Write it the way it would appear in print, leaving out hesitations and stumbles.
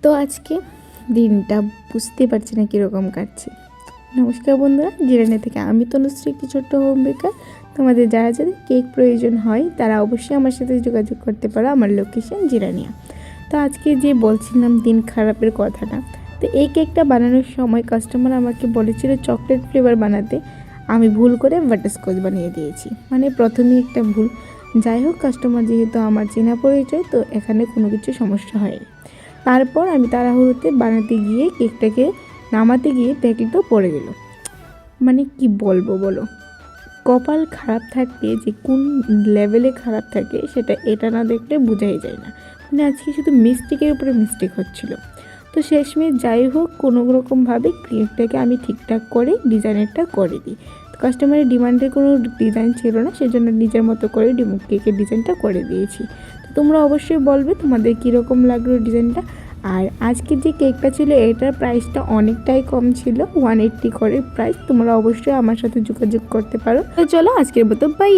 তো আজকে দিনটা বুঝতে পারছি না কীরকম কাটছে। নমস্কার বন্ধুরা, জিরানি থেকে আমি তনুশ্রী, একটি ছোট্ট হোম বেকার। তোমাদের যারা যাদের কেক প্রয়োজন হয় তারা অবশ্যই আমার সাথে যোগাযোগ করতে পারো। আমার লোকেশন জিরানিয়া। তো আজকে যে বলছিলাম দিন খারাপের কথাটা, তো এই কেকটা বানানোর সময় কাস্টমার আমাকে বলেছিল চকলেট ফ্লেভার বানাতে, আমি ভুল করে বাটারস্কচ বানিয়ে দিয়েছি। মানে প্রথমেই একটা ভুল। যাই হোক, কাস্টমার যেহেতু আমার চেনা পরিচয়, তো এখানে কোনো কিছু সমস্যা হয়নি। তারপর আমি তাড়াহুড়োতে বানাতে গিয়ে কেকটাকে নামাতে গিয়ে দেখলে তো পড়ে গেল। মানে কি বলবো বলো, কপাল খারাপ থাকলে যে কোন লেভেলে খারাপ থাকে সেটা এটা না দেখলে বোঝাই যায় না। মানে আজকে শুধু মিস্টেকের উপরে মিস্টেক হচ্ছিল। তো শেষমেশ যাই হোক, কোনো রকমভাবে কেকটাকে আমি ঠিকঠাক করে ডিজাইনেরটা করে দিই। তো কাস্টমারের ডিমান্ডের কোনো ডিজাইন ছিল না, সেজন্য নিজের মতো করে কেকের ডিজাইনটা করে দিয়েছি। তো তোমরা অবশ্যই বলবে তোমাদের কীরকম লাগলো ডিজাইনটা। আর আজকে যে কেকটা ছিল এটার প্রাইসটা অনেকটাই কম ছিল, 180 করে প্রাইস। তোমরা অবশ্যই আমার সাথে যোগাযোগ করতে পারো। তো চলো আজকের মতো বাই।